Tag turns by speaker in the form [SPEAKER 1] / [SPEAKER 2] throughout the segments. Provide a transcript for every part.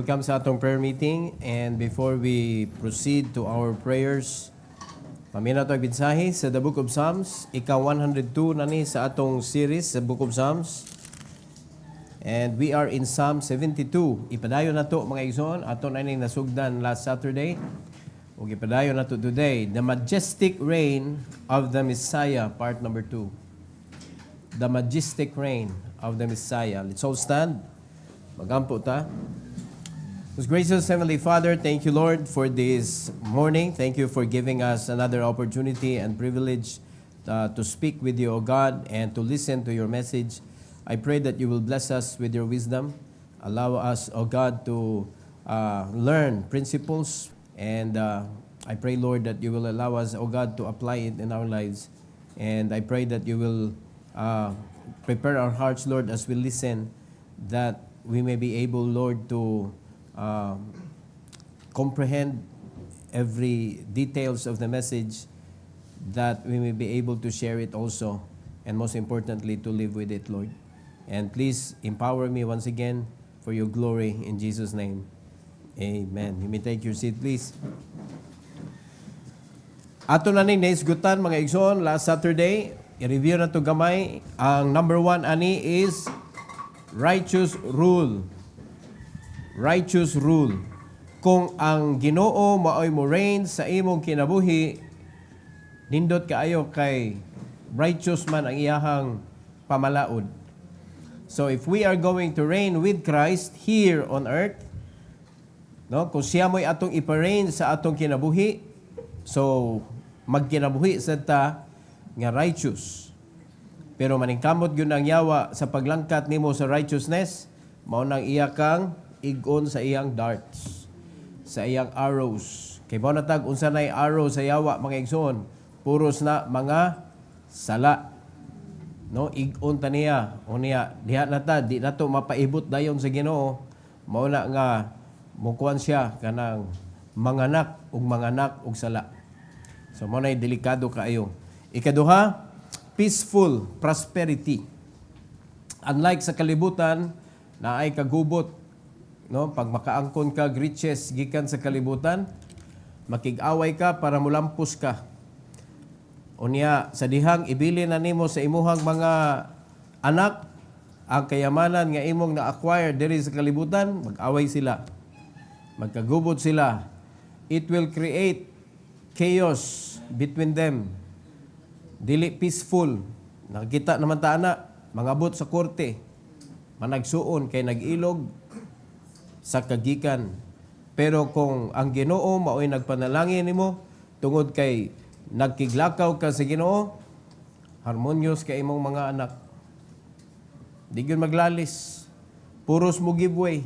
[SPEAKER 1] Welcome sa atong prayer meeting, and before we proceed to our prayers, mamina to binsahe sa The Book of Psalms, ika-102 na ni sa atong series sa Book of Psalms. And we are in Psalm 72. Ipadayon na to mga igsoon, ato na ning nasugdan last Saturday. Ug ipadayon na to today, The Majestic Reign of the Messiah, part number 2. The Majestic Reign of the Messiah. Let's all stand. Magampo ta. Most gracious Heavenly Father, thank you, Lord, for this morning. Thank you for giving us another opportunity and privilege to speak with you, O God, and to listen to your message. I pray that you will bless us with your wisdom. Allow us, O God, to learn principles. And I pray, Lord, that you will allow us, O God, to apply it in our lives. And I pray that you will prepare our hearts, Lord, as we listen, that we may be able, Lord, to comprehend every details of the message, that we may be able to share it also, and most importantly, to live with it, Lord. And please empower me once again for your glory in Jesus' name. Amen. You may take your seat, please. Ato na ning naisgutan mga igsoon last Saturday, i-review na to gamay. Ang number 1 ani is righteous rule. Righteous rule. Kung ang Ginoo maoy mo reign sa imong kinabuhi, nindot kaayo kay righteous man ang iyahang pamalaod. So if we are going to reign with Christ here on earth, no, kung siya mo'y atong ipa-reign sa atong kinabuhi, so magkinabuhi sa ta nga righteous. Pero maningkamot gyud ang yawa sa paglangkat nimo sa righteousness, mao nang iya kang igon sa iyang darts, sa iyang arrows. Kay mao natag unsa nay arrow sa yawa mga igsoon, puros na mga sala. No, igon ta niya, unya diha na ta, di nato mapaibot dayon sa Ginoo. Mao na nga mukuan siya kanang manganak ug sala. So mao nay delikado kaayo. Ikaduha, peaceful prosperity. Unlike sa kalibutan na ay kagubot, no, pag makaangkon ka riches gikan sa kalibutan, makig-away ka para mulampos ka. Unya sa dihang ibili na nimo sa imuhang mga anak ang kayamanan nga imong na-acquire diri sa kalibutan, mag-away sila, magkagubot sila. It will create chaos between them. Dili peaceful. Nakita naman ta ana, mangabot sa korte, managsuon kay nag-ilog sa kagikan. Pero kung ang Ginoo maoy nagpanalangin nimo tungod kay nagkiglakaw ka sa Ginoo, harmonious kay imong mga anak. Di gyud maglalis. Puros mo giveaway,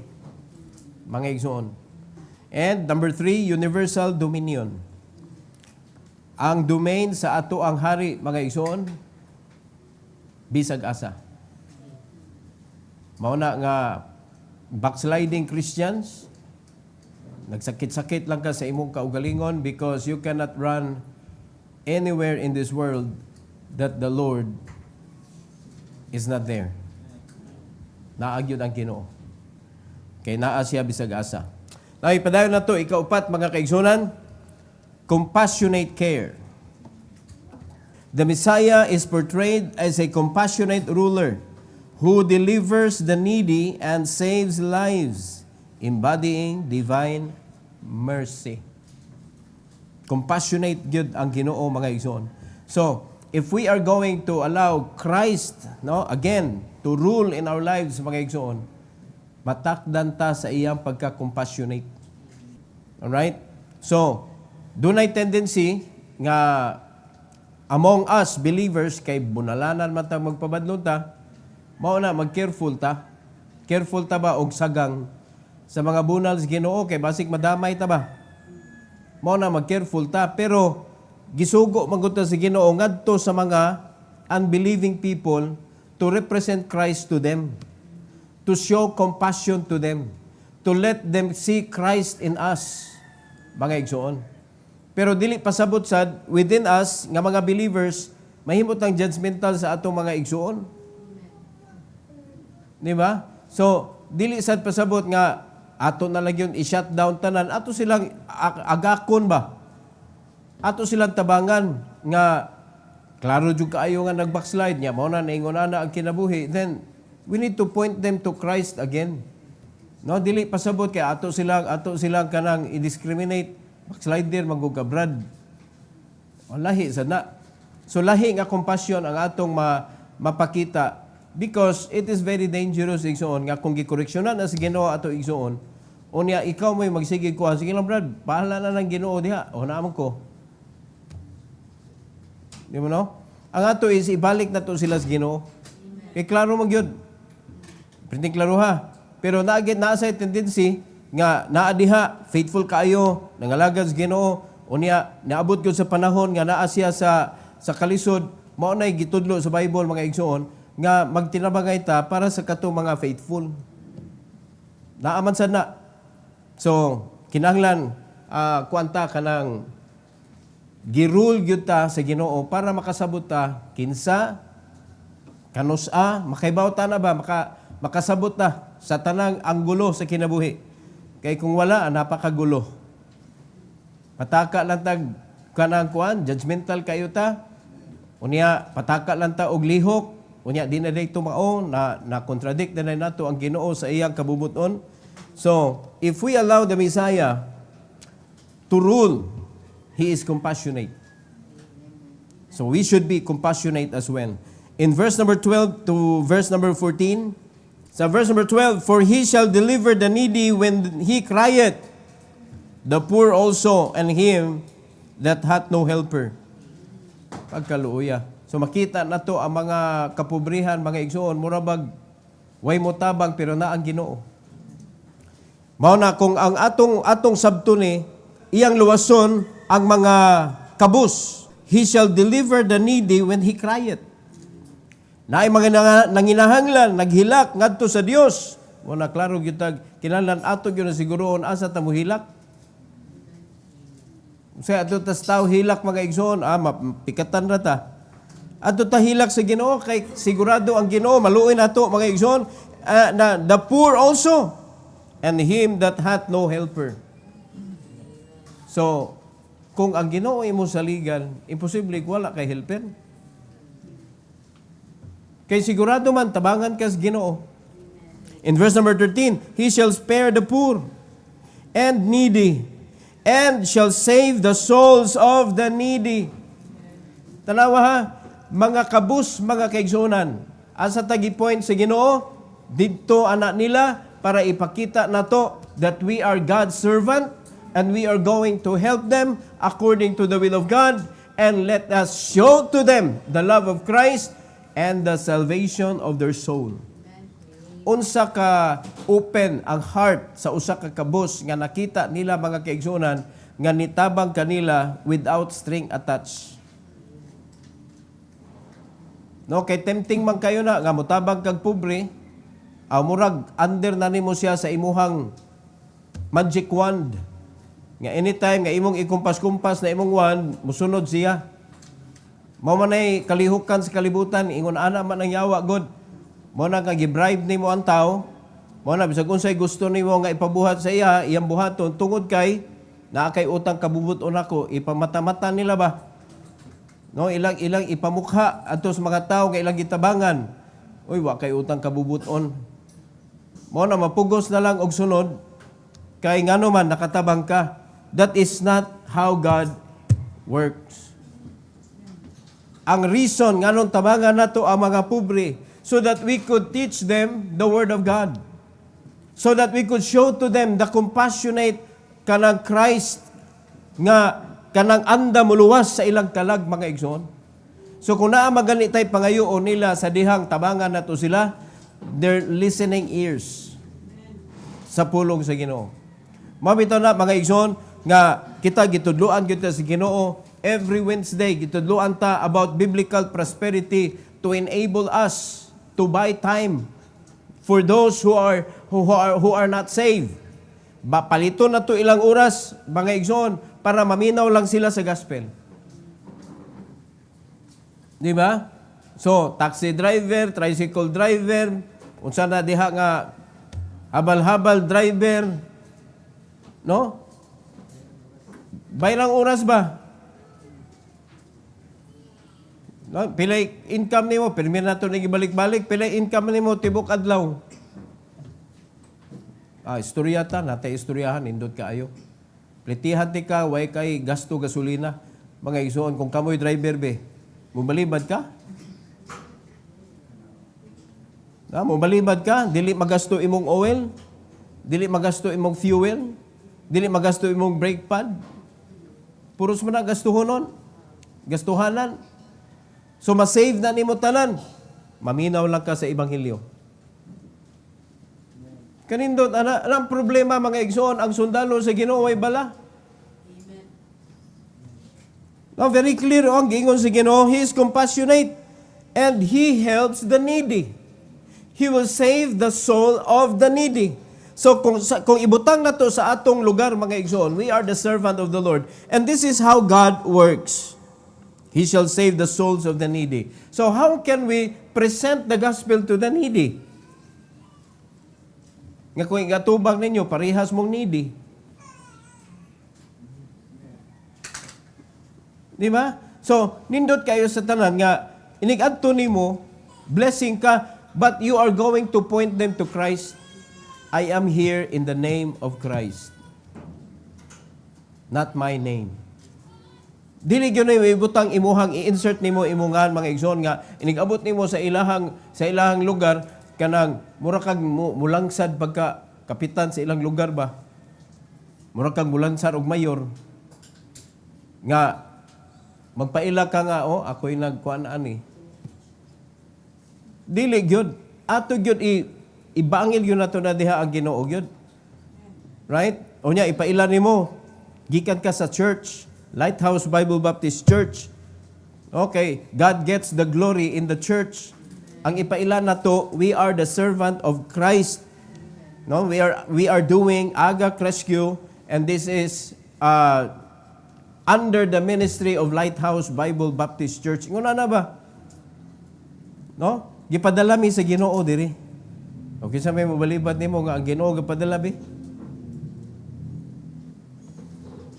[SPEAKER 1] mga igsoon. And number 3, universal dominion. Ang domain sa ato ang hari, mga igsoon, bisag asa. Mao na nga backsliding Christians, nagsakit-sakit lang ka sa imong kaugalingon because you cannot run anywhere in this world that the Lord is not there. Naagyod ang Ginoo. Kay naa siya bisag asa. Now, ipadayon na to, ikaupat mga kaigsunan, compassionate care. The Messiah is portrayed as a compassionate ruler who delivers the needy and saves lives, embodying divine mercy. Compassionate gyud ang Ginoo mga igsoon. So, if we are going to allow Christ, no, again, to rule in our lives mga igsoon, matakdan ta sa iyang pagka-compassionate. Alright? So, dunay tendency nga among us believers kay bunalanan man ta magpabadlon ta, mao na mag-careful ta. Careful ta ba og sagang sa mga bunal sa Ginoo kay basig madamay ta ba? Mao na mag-careful ta, pero gisugo man gud ta sa Ginoo ngadto sa mga unbelieving people to represent Christ to them, to show compassion to them, to let them see Christ in us, mga igsoon. Pero dili pasabot sad within us nga mga believers mahimot ang judgmental sa atong mga igsoon. Di ba? So, dili sad pasabot nga ato na lang yun i-shut down tanan, ato silang agakon ba? Ato silang tabangan nga klaro jud kaayo nga nag-backslide niya, mao na naingon ana ang kinabuhi. Then we need to point them to Christ again. No, dili pasabot kay ato silang kanang i-discriminate, backslider mangugabrad. Lahi sad na. So lahi nga compassion ang atong mapakita because it is very dangerous igsoon nga kung gikoreksyonan na si Ginoo ato igsoon, unya ikaw may magsigig ko, sige lang brad, pahala na lang Ginoo diha, o naman ko. Di mo no? Ang ato is ibalik na to sila sa Ginoo. Kay klaro magyud. Printing klaro ha. Pero naa sa tendency nga naa diha faithful kaayo, nangalagad sa Ginoo, unya naabot gyud sa panahon nga naa siya sa kalisod, mao nay gitudlo sa Bible mga igsoon nga magtinabangay ta para sa katong mga faithful. Naaman sad na. So, kinahanglan kuanta kanang girule gyud ta sa Ginoo para makasabot ta kinsa kanusa makaibaw ta na ba makasabot ta sa tanang anggulo sa kinabuhi. Kay kung wala napakagulo. Pataka lang tag kanang kuan judgmental kayo ta. Unya pataka lang ta og lihok. Unya di na dayto mao na contradict na nato ang Ginoo sa iyang kabubuton. So, if we allow the Messiah to rule, He is compassionate. So we should be compassionate as well. In verse number 12 to verse number 14, sa verse number 12, for He shall deliver the needy when he crieth, the poor also, and him that hath no helper. Pagkaluoya. So makita na to ang mga kapobrihan, mga igsoon, murabag, way mo tabang, pero na ang Ginoo. Mao na kung ang atong sabto ni, iyang luwason ang mga kabus. He shall deliver the needy when he crieth. Naay mga nanginahanglan, naghilak ngadto sa Dios. Wala klaro gyud kinahanglan ato gyud na siguroon asa ta mohilak. Sa ato tas tao hilak mga igsoon, mapikatan ra ta. Ato ta hilak sa Ginoo kay sigurado ang Ginoo maluoy nato mga igsoon, na the poor also and him that hath no helper. So, kung ang Ginoo imo saligan, imposible wala kay helper. Kay sigurado man tabangan ka sa Ginoo. In verse number 13, He shall spare the poor and needy, and shall save the souls of the needy. Tanawa ha, mga kabus, mga kaigsunan, asa tagi-point sa Ginoo, dito anak nila, para ipakita nato that we are God's servant, and we are going to help them according to the will of God, and let us show to them the love of Christ and the salvation of their soul. Unsa ka open ang heart sa usa ka kabus nga nakita nila mga kaigsunan nga nitabang kanila without string attached. No, kay tempting man kayo na nga motabang kag pobre, murag under na nimo siya sa imuhang magic wand. Nga anytime nga imong ikumpas-kumpas na imong wand, musunod siya. Mao man ay kalihukan sa kalibutan, ingon ana man ang yawa god. Mao na nga gibribe nimo ang tao. Mao na bisag unsay gusto nimo nga ipabuhat sa iya, iyang buhaton tungod kay naa kay utang kabubuton ako, ipamata-mata nila ba? No, ilang ipamukha adto sa mga tao nga ilang gitabangan. Uy, wa kay utang kabubuton. Mao na mapugos na lang og sunod kay ngano man nakatabang ka. That is not how God works. Ang reason nganong tabangan nato ang mga pobre so that we could teach them the word of God. So that we could show to them the compassionate kanang Christ nga kanang anda muluwas sa ilang kalag mga igsoon. So kung naa magani tay pangayoon nila sa dihang tabangan nato sila, their listening ears sa pulong sa Ginoo. Mabitaw na mga igsoon nga kita gitudloan gyud ta sa Ginoo every Wednesday, gitudloan ta about biblical prosperity to enable us to buy time for those who are not saved. Palito na to ilang oras mga igsoon para maminaw lang sila sa gospel. Di ba? So, taxi driver, tricycle driver, unsa na diha nga habal-habal driver, No? Baylang oras ba? No? Pilay income nimo, pirmi na ito nagibalik-balik, pilay income nimo, tibok adlaw. Istorya ta, natay istoryahan, indot kaayo. Plitihan ti ka, way kay gasto gasolina. Mga igsoon, kung kamoy driver be, mubalibad ka? Mubalibad ka, dili magasto imong oil, dili magasto imong fuel, dili magasto imong brake pad. Puros mo na gastuhonon, gastuhanan. So masave na nimo tanan. Maminaw lang ka sa ebanghelyo. Kanindot, anong problema mga igsoon, ang sundalo sa Ginoo ay bala? Now, very clear ang gingon sa Ginoo, He is compassionate and He helps the needy. He will save the soul of the needy. So kung ibutang na to sa atong lugar mga igsoon, we are the servant of the Lord. And this is how God works. He shall save the souls of the needy. So how can we present the gospel to the needy? Nga kung igatubag ninyo, parihas mong needy. Di ba? So, nindot kayo sa tanan nga, inigadto nimo, blessing ka, but you are going to point them to Christ. I am here in the name of Christ. Not my name. Dili gyud na ibutang imuhang i-insert nimo imungan mga igsoon nga inigabot nimo sa ilahang lugar kanang mura kag mulangsad pagka kapitan sa ilang lugar ba. Mura kag mulansad og mayor nga magpaila ka nga ako'y nagkuan ani. Dili gyud ato gyud ibangil gyud nato na diha ang Ginoo gyud. Right? Unya ipaila nimo gikan ka sa church. Lighthouse Bible Baptist Church. Okay, God gets the glory in the church. Ang ipaila na to, we are the servant of Christ. No, we are doing Agak Rescue, and this is under the ministry of Lighthouse Bible Baptist Church. Nguna na ba? No? Gipadala mi sa Ginoo diri. Okay, sa may mabalibad nimo nga ang Ginoo gipadala bi.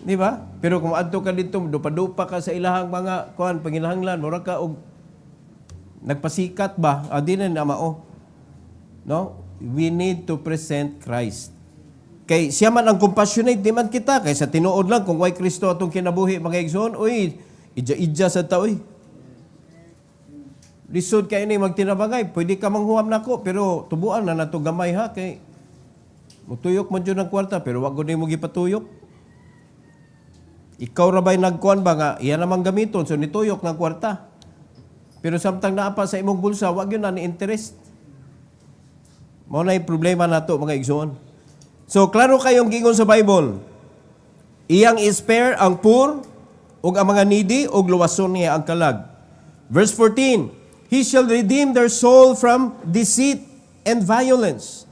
[SPEAKER 1] Di ba? Pero kung adto ka dito, dupa-dupa ka sa ilahang mga panginahanglan, mura ka og nagpasikat ba? Di na mao. No? We need to present Christ. Kay siya man ang compassionate, di man kita. Kay sa tinuod lang, kung way Kristo atong kinabuhi, mga igsoon, uy, ija-ija sa taoy. Lisod kayo ni magtinabangay, pwede ka manghuam nako, pero tubuan na nato gamay ha, kay mutuyok mo dyan ng kwarta, pero wag ko na mo gipatuyok. Ikaw ra ba'y nagkuhan ba nga, iyan namang gamiton, so nituyok ng kwarta. Pero samtang naapa sa imong bulsa, wag yun na ni-interest. Mao na yung problema na to, mga igsoon. So, klaro kayong gingon sa Bible. Iyang spare ang poor, ug ang mga needy, ug luwason niya ang kalag. Verse 14, He shall redeem their soul from deceit and violence,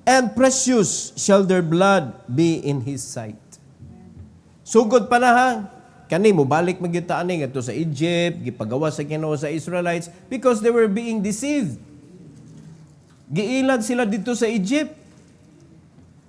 [SPEAKER 1] and precious shall their blood be in His sight. Sugod pa na ha. Kani mo balik magyuta ani ngadto sa Egypt, gipagawa sa Ginoo sa Israelites because they were being deceived. Giilad sila dito sa Egypt.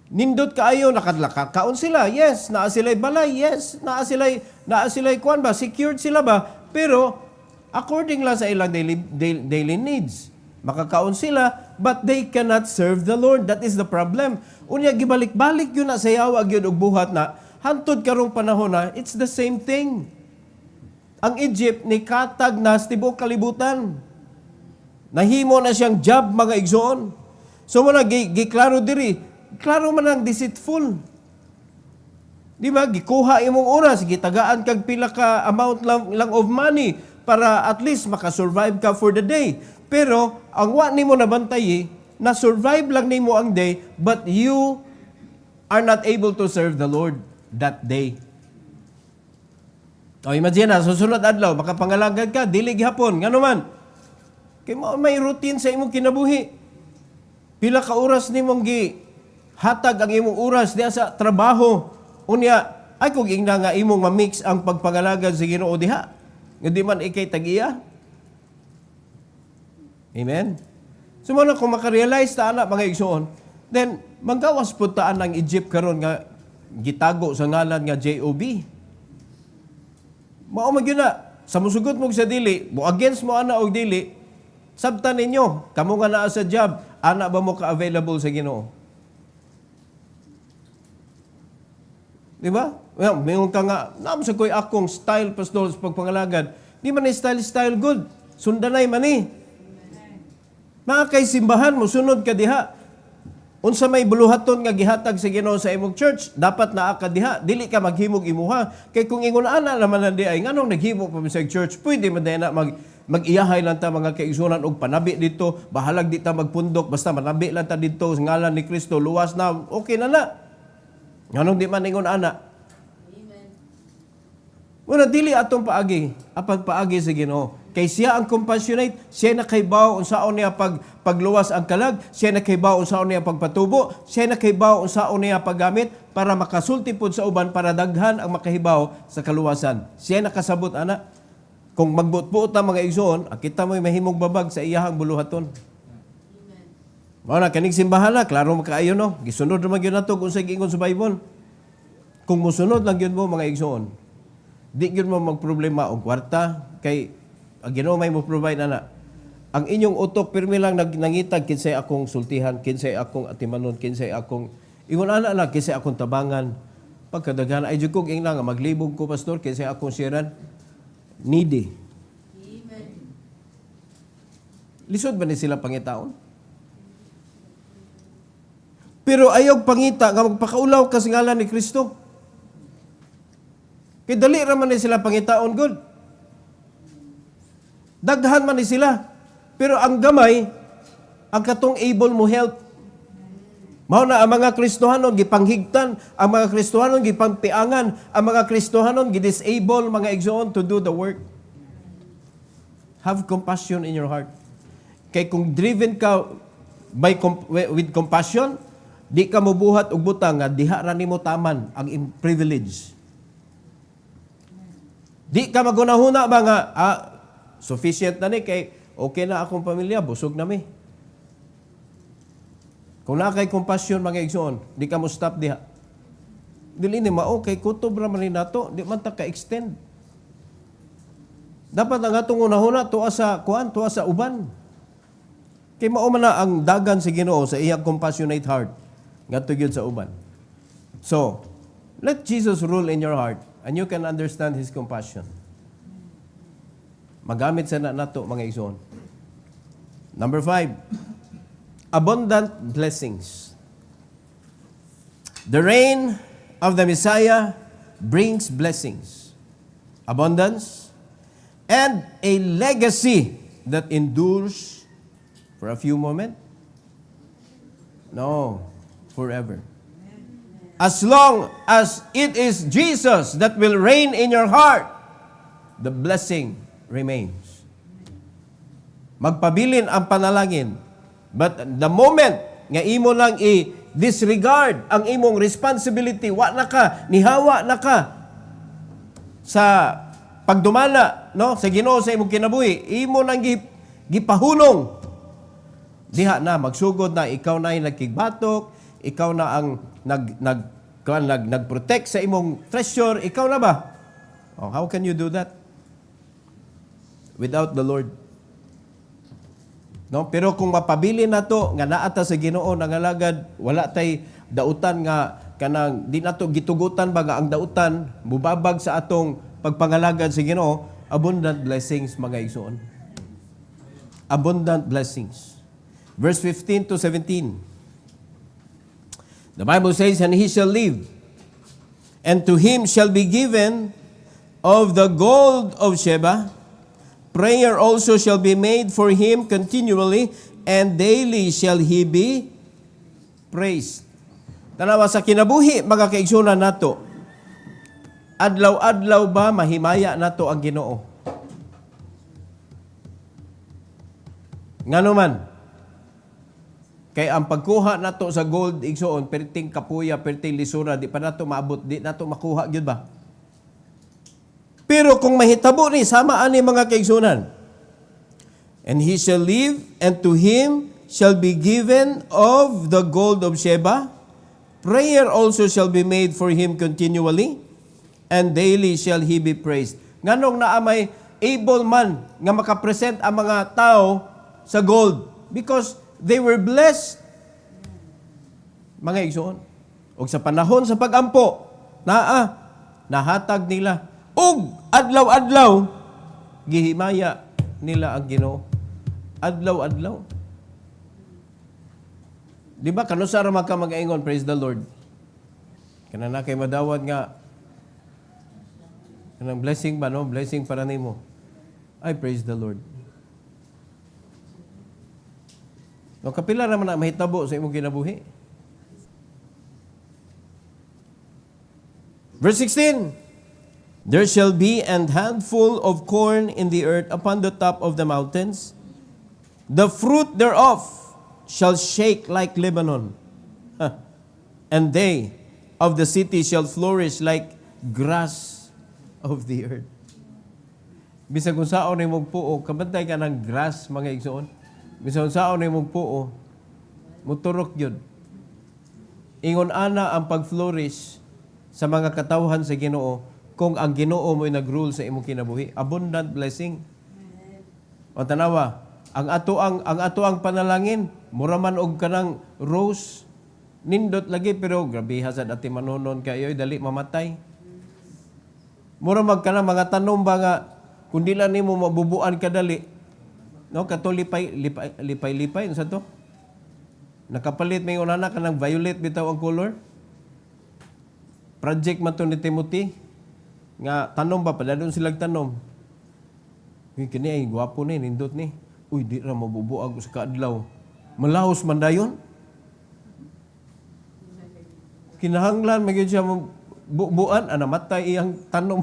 [SPEAKER 1] Nindot kaayo nakadlakaon sila. Yes, naa sila'y balay. Yes, naa sila'y kuan ba, secured sila ba? Pero according lang sa ilang daily needs, makakaon sila, but they cannot serve the Lord. That is the problem. Unya gibalik-balik yun na sayaw gyud og buhat na hantod karong panahon na, it's the same thing. Ang Egypt ni katag na sa tibuok kalibutan. Nahimo na siyang job mga igsoon. So mo na giklaro diri, klaro man ang deceitful. Di ba? Gikuha imong oras, gitagaan kag pila ka amount lang of money para at least makasurvive ka for the day. Pero ang wa nimo nabantay, na survive lang nimo ang day, but you are not able to serve the Lord that day. O imagine na, susunod adlaw, makapangalagad ka, dili gihapon, ngano man. Kay may routine sa imong kinabuhi. Pila ka oras nimong hatag ang imong oras diha sa trabaho. Unya, ay kung ingna nga imong ma-mix ang pagpangalagad sa Ginoo diha. Nga di man ikay tag-iya. Amen? So kung makarealize ta ana mga igsoon, then manggawas pud taan ang Egypt karon nga gitago sa ngalan nga JOB. Mao man gyud na. Sa musugot mo sa dili, mo against mo ana og dili, sabtan ninyo, kamo nga naa sa job, ana ba mo ka-available sa Ginoo? Di ba? Well, mayroon ka nga, naam sa ko'y akong style, pastor, sa pagpangalagad. Di man ni style good. Sundanay man ni. Mga kay simbahan mo, sunod ka diha. Unsa may buluhaton nga gihatag sa Ginoo sa imong church, dapat naa ka diha. Dili ka maghimog imuha. Kay kung ingon ana naman nandi ay nganong naghimo pa sa church, pwede man na mag-iyahay lang ta mga kaigsunan og panabi dito, bahalag di ta magpundok, basta manabi lang ta dito sa ngalan ni Kristo, luwas na, okay na na. Nganong di man ingon ana? Amen. Muna dili atong paagi, apag paagi sa Ginoo. Kay siya ang compassionate, siya nakaibaw unsaon niya pagluwas ang kalag, siya nakaibaw unsaon niya pagpatubo, siya nakaibaw unsaon niya paggamit para makasulti pud sa uban para daghan ang makahibaw sa kaluwasan. Siya nakasabot ana. Kung magbuot-buot ang mga igsoon, kita mo'y mahimong babag sa iyahang buluhaton. Mao na kaning simbahan na, klaro makaayo no. Gisunod ra man gyud nato kung sa giingon sa Bible. Kung mosunod lang gyud mo mga igsoon, di gyud mo magproblema og kwarta kay ang Ginoo may mo provide ana. Ang inyong utok pirmi lang nangitag kinsay akong sultihan, kinsay akong atimanon, kinsay akong ingon ana lang kinsay akong tabangan. Pagkadaghan ay jud kog ingna nga maglibog ko pastor kinsay akong siran needy. Amen. Lisod ba ni sila pangitaon? Pero ayaw pangita nga magpakaulaw ka sa ngalan ni Kristo. Kay dali ra man ni sila pangitaon good. Daghan man ni sila. Pero ang gamay, ang katong able mo help. Mao na ang mga Kristohanon gipanghigtan, ang mga Kristohanon gipangpiangan, ang mga Kristohanon gidisable mga igsoon to do the work. Have compassion in your heart. Kay kung driven ka with compassion, di ka mobuhat og butang nga diha ra nimo taman ang privilege. Di ka magunahuna ba nga sufficient na ni kay okay na akong pamilya, busog na mi. Kung na kay compassion mga igsoon, di ka mo stop diha. Dili ni mao kay kutob ra man nato, di man ta ka extend. Dapat ang atong unahuna tuwa sa tuwa sa uban. Kay mao man na ang dagan sa Ginoo sa iyang compassionate heart ngadto gyud sa uban. So, let Jesus rule in your heart and you can understand His compassion. Magamit sa nato mga igsoon. Number 5, abundant blessings. The reign of the Messiah brings blessings, abundance, and a legacy that endures for a few moments. No, forever. As long as it is Jesus that will reign in your heart, the blessing remains. Magpabilin ang panalangin. But the moment nga imo lang i-disregard ang imong responsibility, wa na ka, nihawa na ka sa pagdumala no sa Ginoo sa imong kinabuhi, imo nang gipahulong. Diha na magsugod na ikaw na ay nagkigbatok, ikaw na ang nagprotect sa imong treasure, ikaw na ba? Oh, how can you do that? Without the Lord. No, pero kung mapabili nato nga naata sa Ginoo nangalagad, wala tay dautan nga kanang di nato gitugutan baga ang dautan mubabag sa atong pagpangalagad sa Ginoo, abundant blessings mga igsoon. Abundant blessings. Verse 15 to 17. The Bible says, "And he shall live, and to him shall be given of the gold of Sheba. Prayer also shall be made for him continually, and daily shall he be praised." Tanawa sa kinabuhi, mga kaigsunan nato, adlaw-adlaw ba mahimaya nato ang Ginoo? Ngano man? Kay ang pagkuha nato sa gold igsoon, perting kapuya, perting lisura, di pa nato maabot, di nato makuha gyud ba? Pero kung mahitabo ni sama ani mga kaigsunan, and he shall live, and to him shall be given of the gold of Sheba. Prayer also shall be made for him continually, and daily shall he be praised. Nganong naa may able man nga makapresent ang mga tao sa gold? Because they were blessed. Mga igsoon. O sa panahon sa pagampo, nahatag nila. Og adlaw-adlaw, gihimaya nila ang Ginoo. Adlaw-adlaw. Di ba, kanusara ka mag-aingon, praise the Lord. Kanana kay madawat nga, kanang blessing ba, no? Blessing para nimo. Ay, praise the Lord. No, kapila naman na mahitabo sa imong kinabuhi. Verse 16, there shall be an handful of corn in the earth upon the top of the mountains. The fruit thereof shall shake like Lebanon. And they of the city shall flourish like grass of the earth. Bisag kung saan ay magpuo, kabantay ka ng grass, mga igsoon. Bisag kung saan ay magpuo, muturok yun. Ingon ana ang pag-flourish sa mga katawhan sa Ginoo kung ang Ginoo mo'y nag-rule sa imong kinabuhi. Abundant blessing. O tanawa, ang ato ang panalangin, mura man og kanang rose, nindot lagi pero grabe hasad ati manonon kayo, dali mamatay. Mura magkanang mga tanom ba nga kung di lang nimo mabubuan kadali, no, kato lipay sa to. Nakapalit may unana kanang violet bitaw ang color. Project man to ni Timothy nga tanom ba padadon silang tanom. Kini ay gwapo ni nindot ni. Uy, di ra mabubuag sa kaadlaw. Malahos man dayon. Kinahanglan magyud siya bubuan namatay iyang tanom.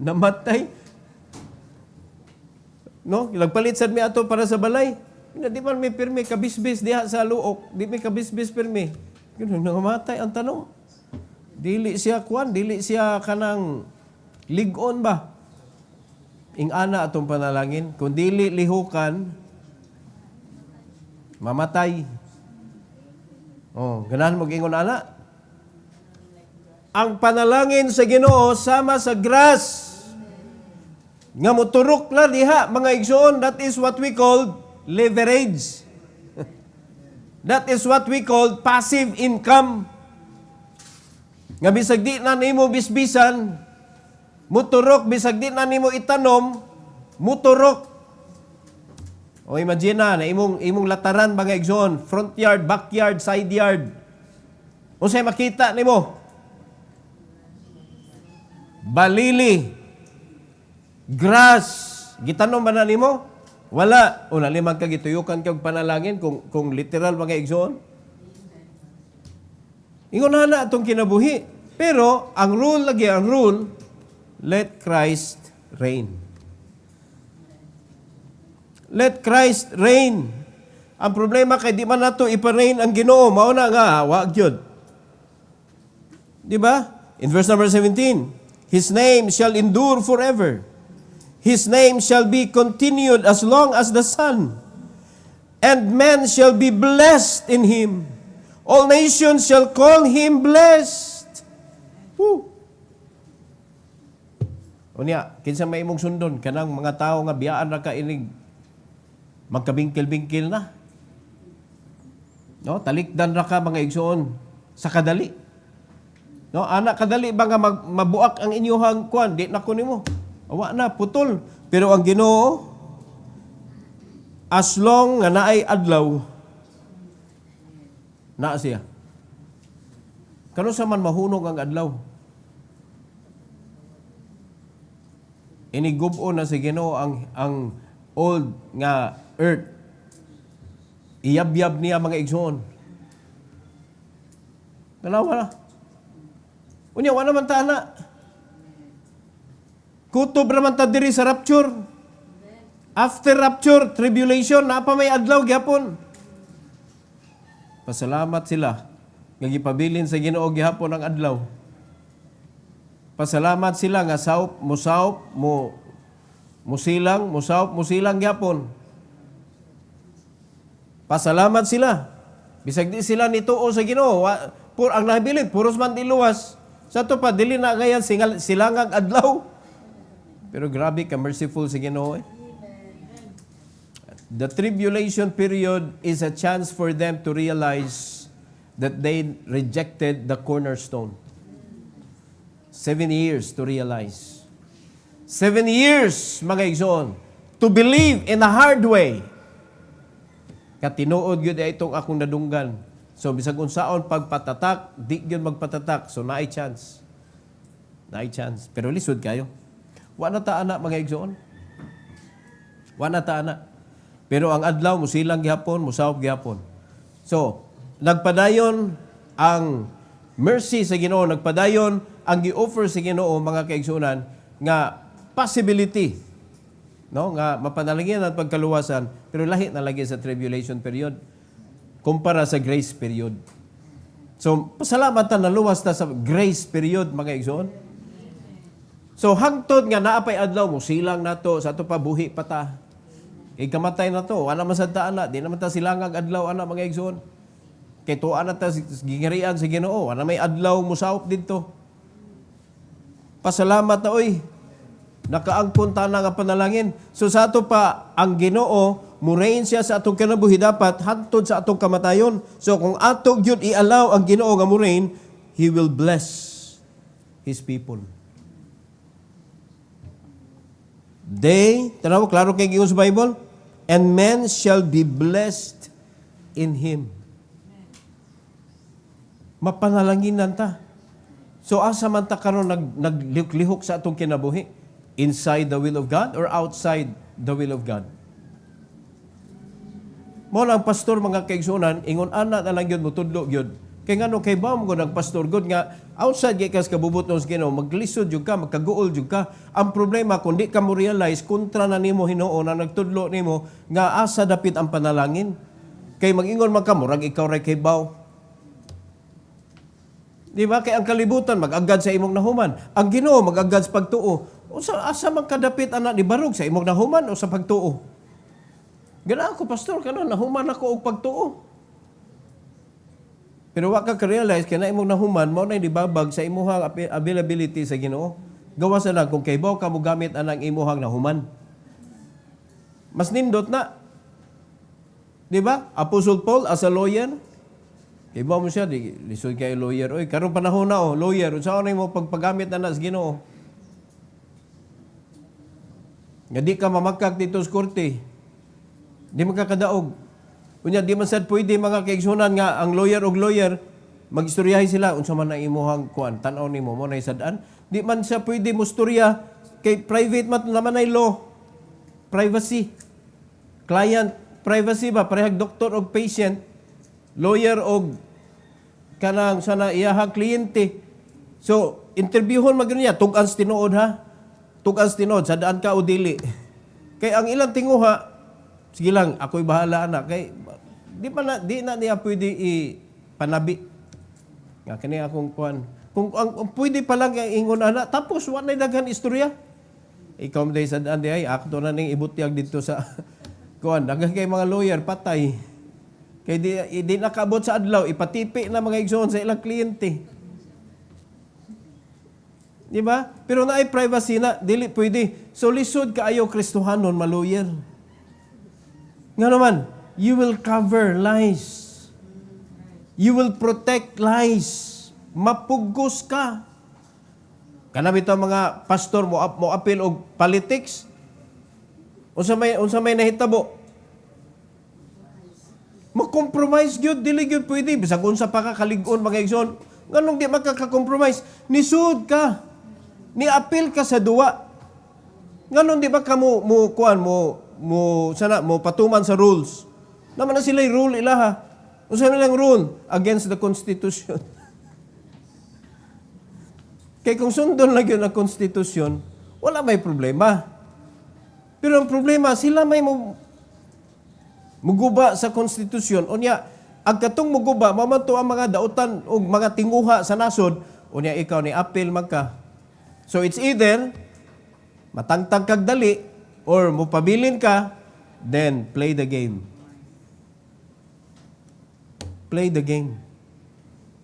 [SPEAKER 1] Namatay. No, ilagpalit sad mi ato para sa balay. Di man may pirmi kabisbis diha sa luok. Di may kabisbis pirmi. Kuno namatay ang tanom. Dili siya kanang ligon ba? Ingana atong panalangin. Kung dili lihukan, mamatay. Oh, ganahan mo gingon ana. Ang panalangin sa Ginoo sama sa grass. Nga moturok na diha, mga igsoon, that is what we call leverage. That is what we call passive income. Nga bisag di na nimo bisbisan, muturok, bisag di na nimo itanom, muturok. O imagine na imong lataran mga igsoon, front yard, backyard, side yard. Unsay makita nimo? Balili, grass, gitanom ba na nimo? Wala. O nalimang ka gituyukan kag panalangin kung literal mga igsoon. Ingon na atong kinabuhi. Pero, ang rule, let Christ reign. Let Christ reign. Ang problema kay di man nato ipa-reign ang Ginoo, mao na nga, wag yun. Di ba? In verse number 17, His name shall endure forever. His name shall be continued as long as the sun. And men shall be blessed in Him. All nations shall call Him blessed. Woo! Unya, kinsa may imong sundon, kanang mga tao nga biyaan na kainig, magkabingkil-bingkil na. No, talikdan ra ka mga igsoon sa kadali. No, anak kadali ba nga mabuak ang inyong kuan, di na ko nimo. Awa na putol. Pero ang Ginoo, as long nga naay adlaw, na siya. Kano sa man mahunog ang adlaw? Inigubo na si Ginoo ang old nga earth. Iyab-yab niya mga igsoon. Dalawa na. Unya, wala man ta na. Kutob raman ta diri sa rapture. After rapture, tribulation, napa may adlaw gyapon. Pasalamat sila. Gagipabilin sa Ginoo gihapon ang adlaw. Pasalamat sila nga musilang gyapon. Pasalamat sila. Bisag di sila nituo sa Ginoo, ang nabilin, puros man diluwas. Sa to pa, dili na gayan silangang adlaw. Pero grabe ka, merciful si Ginoo. The tribulation period is a chance for them to realize that they rejected the cornerstone. 7 years to realize. 7 years, mga igsoon, to believe in a hard way. Katinuod yun itong akong nadunggan. So, bisag unsaon pagpatatak, di yun magpatatak. So, naay chance. Naay chance. Pero lisod kayo. Wa na ta ana, mga igsoon. Wa na ta ana. Pero ang adlaw, musilang gihapon, musawop gihapon. So, nagpadayon ang mercy sa Ginoo, nagpadayon ang gi-offer sa Ginoo, mga kaigsunan, nga possibility, no, nga mapanalangin at pagkaluwasan, pero lahi na lagi sa tribulation period kumpara sa grace period. So, pasalamatan na luwas ta sa grace period, mga igsoon. So, hangtod nga naapay adlaw mo, silang nato, sa ato pa buhi pa ta. Kay kamatay na to, wala man sad ta ana, di naman ta silangang adlaw ana, mga igsoon. Kay tuwa na ta gingirian sa Ginoo, wala may adlaw mo saop dito. Pasalamat na oy. Nakaangkon ta na nga panalangin. So sa ato pa ang Ginoo, murain siya sa atong kinabuhi dapat hangtod sa atong kamatayon. So kung ato gyud i-allow ang Ginoo nga murain, He will bless His people. Tanaw, klaro kay giingon sa Bible, and men shall be blessed in Him. Mapanalanginan ta. So asa man ta karon naglihok sa atong kinabuhi? Inside the will of God or outside the will of God? Mo lang pastor, mga kaigsunan, ingon ana na lang gyud mo tudlo gyud. Kay ngano kay ba mo nag pastor god nga outside gyud kas kabubuton sa Ginoo, maglisod jud ka, magkaguol jud ka. Ang problema kun di ka mo realize kontra na nimo Hinoo na nagtudlo nimo nga asa dapit ang panalangin. Kay mag-ingon man ka mo rag ikaw ray kay baw. Di ba? Kay ang kalibutan mag-agad sa imong nahuman. Ang Ginoo mag-agad sa pagtuo. O asa man kadapit ana ni barog sa imong nahuman o sa pagtuo? Gana ako pastor kanon nahuman ako og pagtuo. Pero wa ka realize kay na imong nahuman mao na dibabag sa imong availability sa Ginoo. Gawas na lang kung kay baw ka mo gamit anang imong nahuman. Mas nindot na. Di ba? Apostle Paul as a lawyer, kay baw mo siya, lisod kay lawyer. Oy, karong panahon na lawyer, unsaon na mo pagpagamit na sa Ginoo? Nga di ka mamakak dito sa korte. Di makakadaog. Kunya di man sad pwede, mga kaigsunan, nga ang lawyer og lawyer magistoryahay sila unsa man ang imuhang kuan tan-aw nimo mo nay sad-an. Di man siya pwede mo storya kay private man naman ay law. Privacy. Client privacy ba parehag doktor og patient, lawyer og kanang sana iyahang kliyente. So interviewon magud niya tug-an sa tinuod ha. Tug-an sa tinuod sad-an ka o dili. Kay ang ilang tinguha, sige lang, ako'y bahala na. Kay, di na niya pwede ipanabi. Nga, kani akong kuhan. Kung pwede pa lang yung ingon na, tapos wala na daghan istorya. Ikaw mo sa daan di ay, akto na ning ibutyag dito sa kuhan. Daghan kay mga lawyer, patay. Kay di nakabot sa adlaw, ipatipi na mga igsoon sa ilang kliyente. Di ba? Pero naay privacy na, dili pwede. So lisod kaayo Kristohanon, malawyer. Nga naman, you will cover lies. You will protect lies. Mapugos ka. Kanami ito mga pastor mo apil og politics. Unsa may nahitabo? Mag-compromise gyud, dili gyud pwede. Bisag unsa pa ka kalig-on mga igsoon. Nganong di makaka-compromise? Nisud ka. Ni apil ka sa duwa. Nganon di ba ka mo patuman sa rules. Naman na sila rule ilaha. Unsa na lang rule? Against the Constitution. Kaya kung sundon lang yun ang Constitution, wala may problema. Pero ang problema, sila may muguba sa Constitution. Unya, agkatong muguba, mamanto ang mga dautan o mga tinguha sa nasod, unya ikaw ni apil magka. So it's either matangtang kag dali or mupabilin ka, then play the game. Play the game.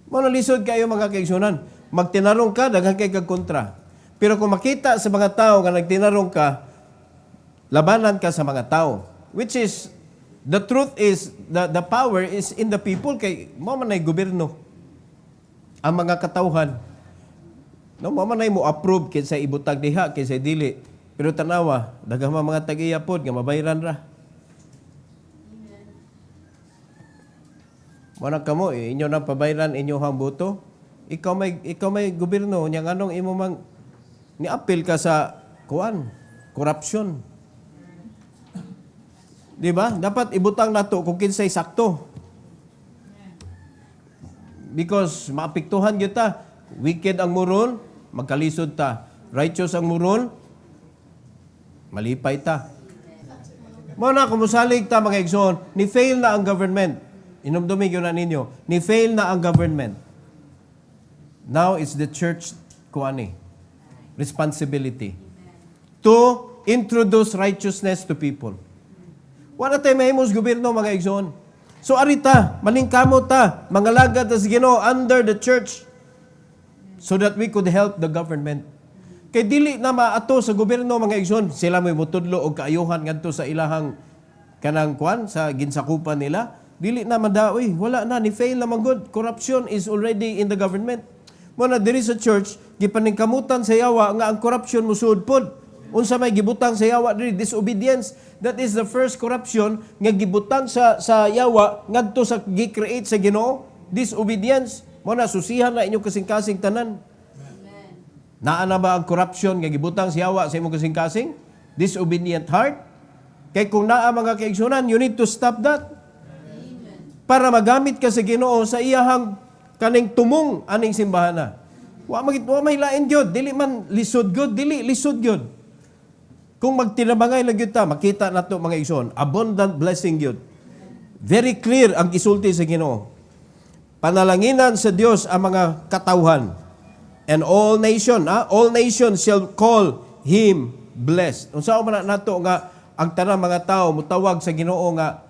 [SPEAKER 1] Manalisod kayo mga kaigsunan. Magtinarong ka, daghan kay kag kontra. Pero kung makita sa mga tao nga nagtinarong ka, labanan ka sa mga tao. Which is, the truth is, the power is in the people. Kay mo man ay gobyerno. Ang mga katawhan. No, mo man ay mo approve kinsa ibutag diha, kinsa dili. Pero tanawa, daghang mga tag-iyapod nga mabayran ra. Mana kamo inyo nang pabayran inyohang boto. Ikaw may gobyerno nya nganong imo mang ni-appeal ka sa corruption. Di ba? Dapat ibutang nato kung kinsay sakto. Because maapektuhan gyud ta. Wicked ang muron, magkalisod ta. Righteous ang muron, malipay ta. Mao na kumusalig ta mga igsoon, ni fail na ang government. Inumdumi yun na ninyo. Ni-fail na ang government. Now, it's the church responsibility to introduce righteousness to people. Wala tayo mahimos gobyerno, mga igsoon. So, arita, malingkamo ta, mga lagad as Ginoo under the church so that we could help the government. Kay dili na maato sa gobyerno, mga igsoon, sila may mutudlo o kaayuhan ngadto sa ilahang kanang sa ginsakupan nila. Dili na madaoy, wala na, ni-fail na good. Corruption is already in the government. Muna, diri sa church, gipaningkamutan sa yawa nga ang corruption musuod pod. Unsa may gibutang sa yawa diri, disobedience. That is the first corruption nga gibutang sa yawa ngadto sa gi-create sa Ginoo, disobedience. Muna, susihan na inyong kasing-kasing tanan. Amen. Naa na ba ang corruption nga gibutang sa yawa sa imong kasing-kasing? Disobedient heart? Kay kung naa mga kaigsunan, you need to stop that. Para magamit ka sa Ginoo sa iyahang kaning tumong aning simbahana. Wa may lain gyud, dili man lisod gyud, dili lisod gyud. Kung magtinabangay lang gyud ta, makita nato mga igsoon, abundant blessing gyud. Very clear ang gisulti sa Ginoo. Panalanginan sa Dios ang mga katawhan. And all nations shall call him blessed. Unsa man nato nga ang tanang mga tao mutawag sa Ginoo nga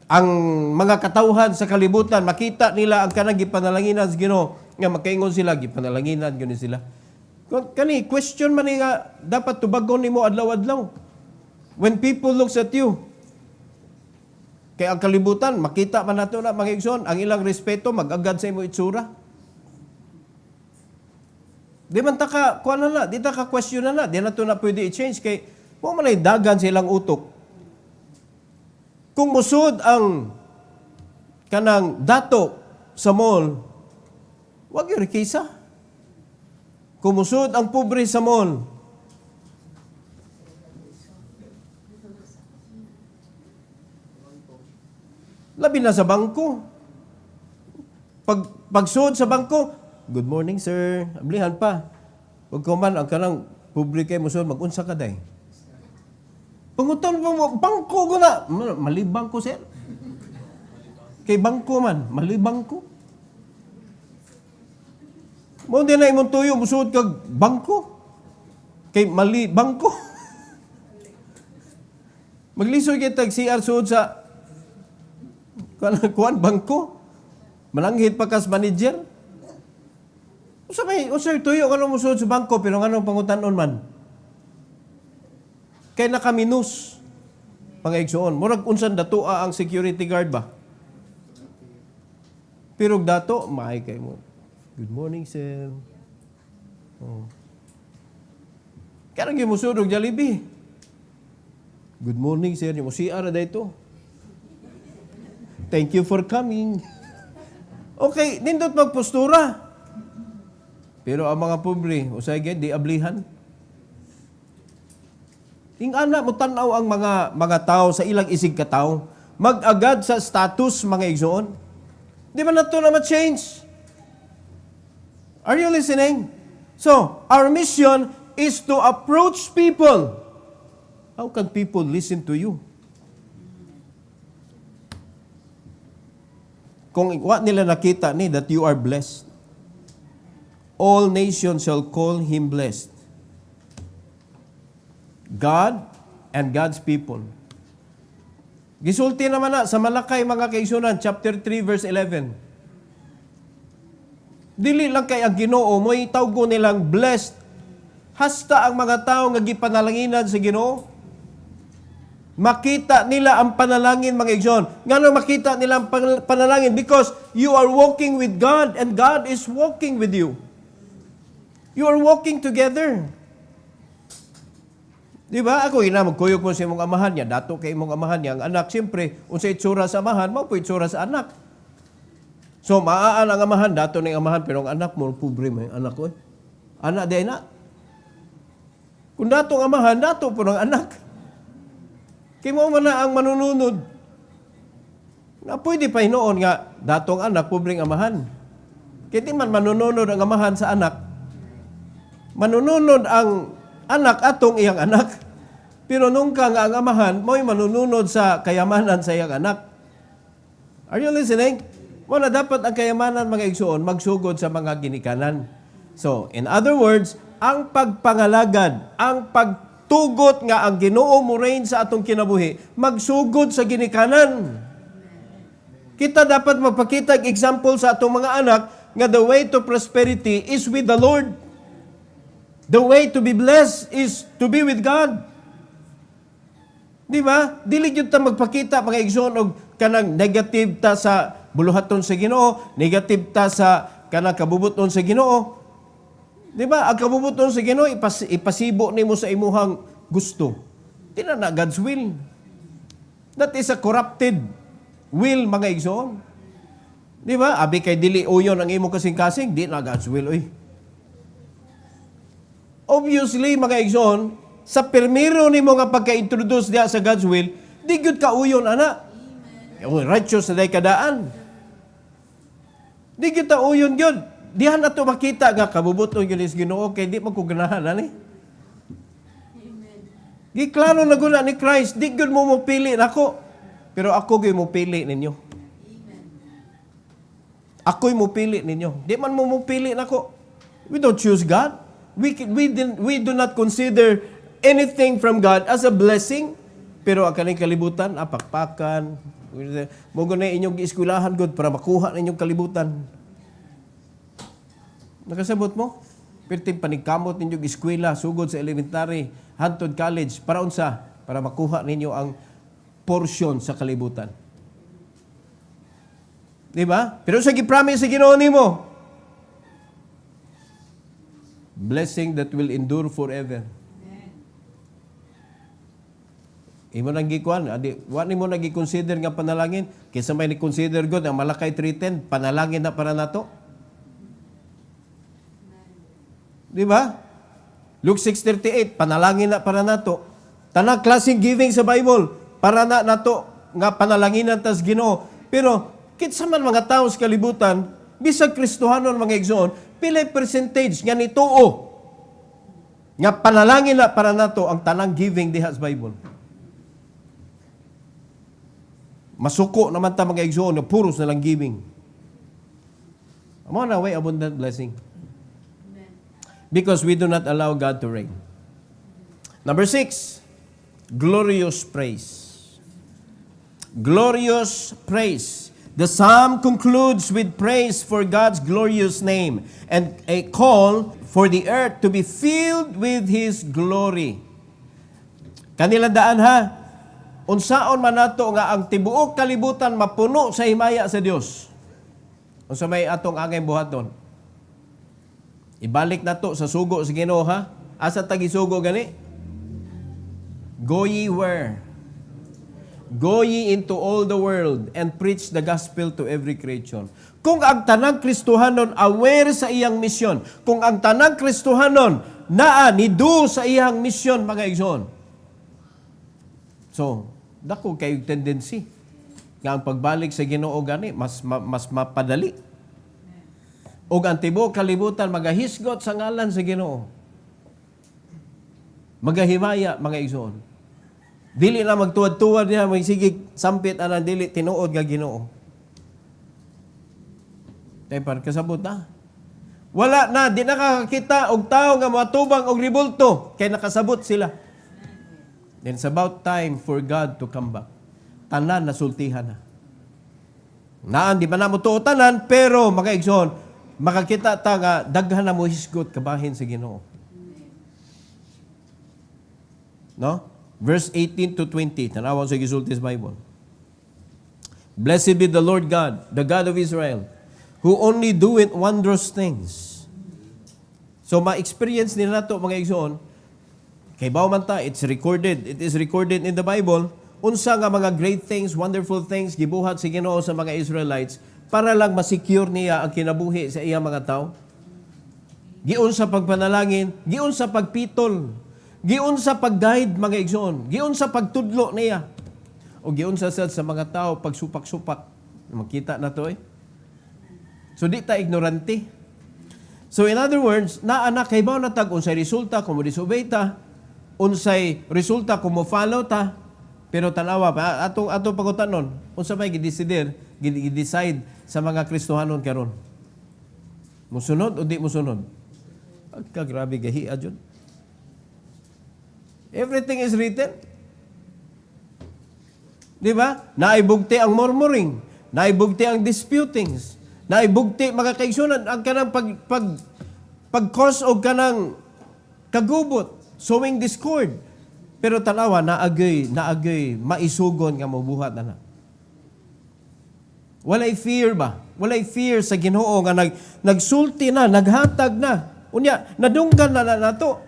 [SPEAKER 1] ang mga katawhan sa kalibutan makita nila ang kanang gipanalanginan sa Ginoo nga makaingon sila gipanalanginan gyud sila. Kani question man nga dapat tubagon nimo adlaw-adlaw. When people looks at you, kay ang kalibutan makita man nato na mga igsoon ang ilang respeto mag-agad sa imo itsura. Di man ta ka di ta ka question na, di na to na pwede i-change kay mo man ay dagan silang utok. Kung musud ang kanang dato sa mall, wag yung kisa. Kung musud ang pobre sa mall, labi na sa bangko. Pagsud sa bangko, good morning sir, ablihan pa. Huwag ko man ang kanang pobre kay musud, mag-unsa ka day. Pangutan mo, bangko ko na. Malibang ko, sir. Kay bangko man, malibang ko. Mo din na imong tuyo, musuod kag bangko. Kay malibang ko. Maglisoy kita CR suod sa kuan bangko. Mananghit pa kas manager. Usay tuyo kanang musuod sa bangko pero nganong pangutanon man. Kay nakaminus mga igsoon. Murag unsan datua ang security guard ba? Pero dato, maay kay mo. Good morning, sir. Oh. Kaya nang gimusudog Jollibee. Good morning, sir. Yung CR na dito. Thank you for coming. Okay, nindot magpostura. Pero ang mga pobre, usay gid di ablihan. Ingana mo tanaw ang mga tao sa ilang isig kataw, mag-agad sa status mga igsoon. Di ba nato na ma-change? Are you listening? So, our mission is to approach people. How can people listen to you? Kung what nila nakita ni that you are blessed. All nations shall call him blessed. God and God's people. Gisulti naman na sa Malakay mga kaigsunan, chapter 3 verse 11. Dili lang kay ang Ginoo mo'y tawgo nilang blessed. Hasta ang mga tao nga gipanalanginan sa Ginoo. Makita nila ang panalangin mga igsoon. Ngano makita nila ang panalangin? Because you are walking with God and God is walking with you. You are walking together. Di ba? Ako magkuyog mo sa imong amahan niya. Dato kay imong amahan niya. Ang anak, siyempre, unsa itsura sa amahan, mao po itsura sa anak. So, maaan ang amahan, dato ng amahan, pero ang anak mo, pobre mo yung anak ko. Anak di na. Kung dato ang amahan, dato po ng anak. Kaya mo man na ang manununod. Na pwede pa hinoon nga, datong anak, pobreng amahan. Kaya di man manununod ang amahan sa anak. Manununod ang anak atong iyang anak. Pero nung ka nga ang amahan, mo'y manununod sa kayamanan sa iyang anak. Are you listening? Wala dapat ang kayamanan mga igsoon magsugod sa mga ginikanan. So, in other words, ang pagpangalagad, ang pagtugot nga ang Ginoo mo reign sa atong kinabuhi, magsugod sa ginikanan. Kita dapat magpakita ang example sa atong mga anak nga the way to prosperity is with the Lord. The way to be blessed is to be with God. Di ba? Dili gyud ta magpakita mga igsoon og kanang negative ta sa buluhaton sa Ginoo, negative ta sa kanang kabubuton sa Ginoo. Di ba? Ang kabubuton sa Ginoo ipasibo nimo sa imuhang gusto. Di na God's will. That is a corrupted will mga igsoon. Di ba? Abi kay dili uyon ang imo kasing-kasing, di na God's will oy. Obviously, mga igsoon, sa permiro ni mo nga pagka-introduce diya sa God's will, di gyud ka uyon, ana. Righteous na day kadaan. Di gyud ta uyon gyud. Dihan na ito makita nga kabubuton yun is Ginoo, kay di magkuganahan, ani? Giklaro na guna ni Christ, di gyud mo pili nako, pero ako gyud mo pili ninyo. Ako'y mo pili ninyo. Di man mo pili nako. We don't choose God. We do not consider anything from God as a blessing. Pero ang kaning kalibutan, apakpakan, mo na inyong gieskulahan God para makuha na inyong kalibutan. Nakasabot mo? Perting panigkamot ninyong eskwela, sugod sa elementary, hantod college, para unsa? Para makuha ninyo ang portion sa kalibutan. Di ba? Pero sa gipromise sa Ginoo nimo, blessing that will endure forever. Imo nang gikuan, wani mo nang gi-consider nga panalangin, kaysa may ni-consider God ang Malakay 3:10, panalangin na para nato. Di ba? Luke 6:38, panalangin na para nato. Tanang klaseng giving sa Bible, para na nato nga panalanginan tas Ginoo. Pero kitsa man mga tao sa kalibutan, bisag Kristohanon mga igsoon, pila percentage nga nituo nga panalangin na para nato ang tanang giving diha sa Bible. Masuko naman ta mga igsoon na puros na lang giving. Amo na way abundant blessing. Because we do not allow God to reign. Number 6, glorious praise. Glorious praise. The psalm concludes with praise for God's glorious name and a call for the earth to be filled with His glory. Kanilang daan ha, unsaon man nato nga ang tibuok kalibutan mapuno sa himaya sa Dios. Unsa may atong angay buhaton? Ibalik nato sa sugo sa Ginoo ha. Asa tagi sugo gani? Go ye where? Go ye into all the world and preach the gospel to every creation. Kung ang tanang Kristohanon aware sa iyang misyon, kung ang tanang Kristohanon naa nidu sa iyang misyon mga igsoon. So, dako kay tendency nga ang pagbalik sa Ginoo gani mas mapadali. Og ang tibuok kalibutan magahisgot sa ngalan sa Ginoo. Magahimaya mga igsoon. Dili na magtuwad-tuwad niya, magsigig sampit anang dili tinuod nga Ginoo. Tay par kasabot na. Wala na, di nakakakita og tao nga matubang og ribulto kay nakasabot sila. Then it's about time for God to come back. tanan nasultihan na. Naan, di ba na mo tuo tanan, pero mga igsoon, makakita ta nga, daghan na mo hisgot kabahin sa Ginoo. No? Verse 18 to 20, tanawang sa gisulti sa Bible. Blessed be the Lord God, the God of Israel, who only doeth wondrous things. So, ma-experience nila to mga igsoon, kay man ta, it is recorded in the Bible, unsa nga mga great things, wonderful things, gibuhat si Ginoo sa mga Israelites, para lang masecure niya ang kinabuhi sa iya mga tao. Giun sa pagpanalangin, giun sa pagpitol, giun sa pag-guide mga igsoon, giun sa pagtudlo niya, o giun sa mga tao pagsupak-supak. Makita na to So di ta ignorante. So in other words, anak kay bao natag unsay resulta kung mo disobey ta, unsay resulta kung mo follow ta, pero tanawa pa atong pagutanon, unsa may gidecide sa mga Kristohanon karon? Musunod o di musunod? Agka grabe gahi adyon. Everything is written. Di ba? Naibugti ang murmuring, naibugti ang disputings, naibugti mga kaigsunan ang kanang pag-cause og kanang kagubot, sowing discord. Pero tanawa naagay maisugon nga mobuhat na. Walay fear ba? Walay fear sa Ginoo nga nagsulti na, naghatag na. Unya nadunggan na nato.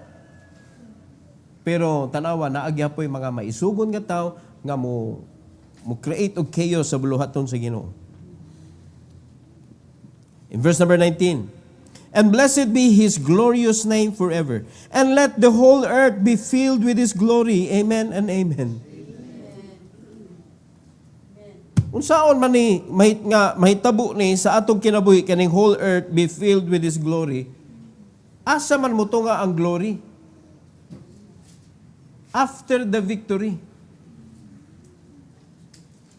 [SPEAKER 1] Pero tanawa naagyapoy mga maisugon nga tao nga mo create og chaos sa buluhaton sa Ginoo. In verse number 19, and blessed be His glorious name forever, and let the whole earth be filled with His glory. Amen and amen. Unsaon man ni mahitabo ni sa atong kinabuhi kaning whole earth be filled with His glory? Asa man mo to nga ang glory? After the victory.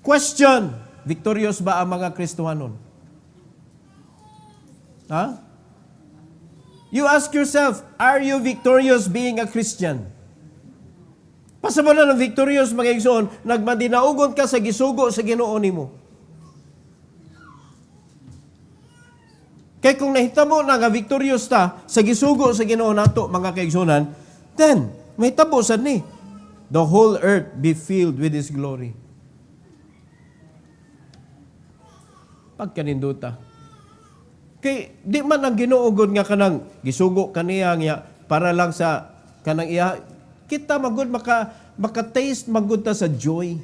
[SPEAKER 1] Question, victorious ba ang mga Kristohanon? Ha? You ask yourself, are you victorious being a Christian? Pasabot na ng victorious mga igsoon, nagmadinaugon ka sa gisugo sa Ginoo nimo. Kaya kung nahitabo na nga victorious ta sa gisugo sa Ginoo nato mga kaigsunan, then mahitabo sad ni the whole earth be filled with His glory. Pagkaninduta. Kay di man ang Ginoo nga kanang gisugo kaniya nga para lang sa kanang iya kita magud maka-taste magud ta sa joy.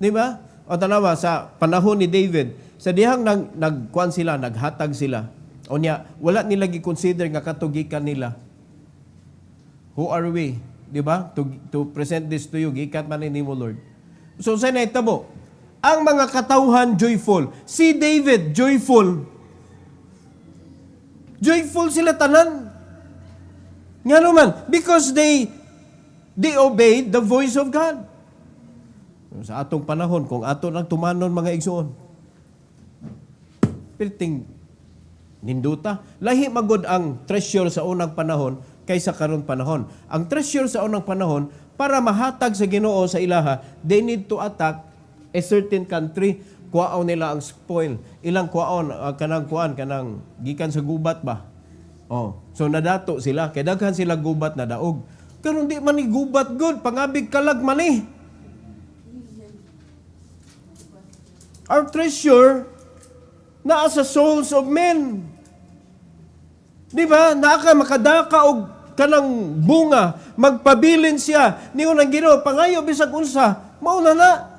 [SPEAKER 1] Di ba? O tanawa sa panahon ni David, sa dihang nagkuan sila, naghatag sila. O niya, wala nila gi-consider nga katugikan nila. Who are we? Di ba? To present this to you, gikat man ni mo Lord. So sa nahitabo, ang mga katauhan joyful. Si David joyful. Joyful sila tanan. Nga naman, because they obeyed the voice of God. Sa atong panahon, kung ato nang tumanon mga igsoon, pilting ninduta. Lahi magod ang treasure sa unang panahon kaysa karon panahon. Ang treasure sa unang panahon, para mahatag sa Ginoo sa ilaha, they need to attack a certain country. Kuaon nila ang spoil. Ilang kuaon, kanang gikan sa gubat ba? Oh, so nadato sila, kay daghan sila gubat na daog. Karon di man ni gubat good, pangabig kalag man eh. Our treasure naa sa souls of men. Di ba? Naa ka makadaka og kanang bunga, magpabilin siya. Niyo nang Ginoo, pangayo bisag unsa, mao na.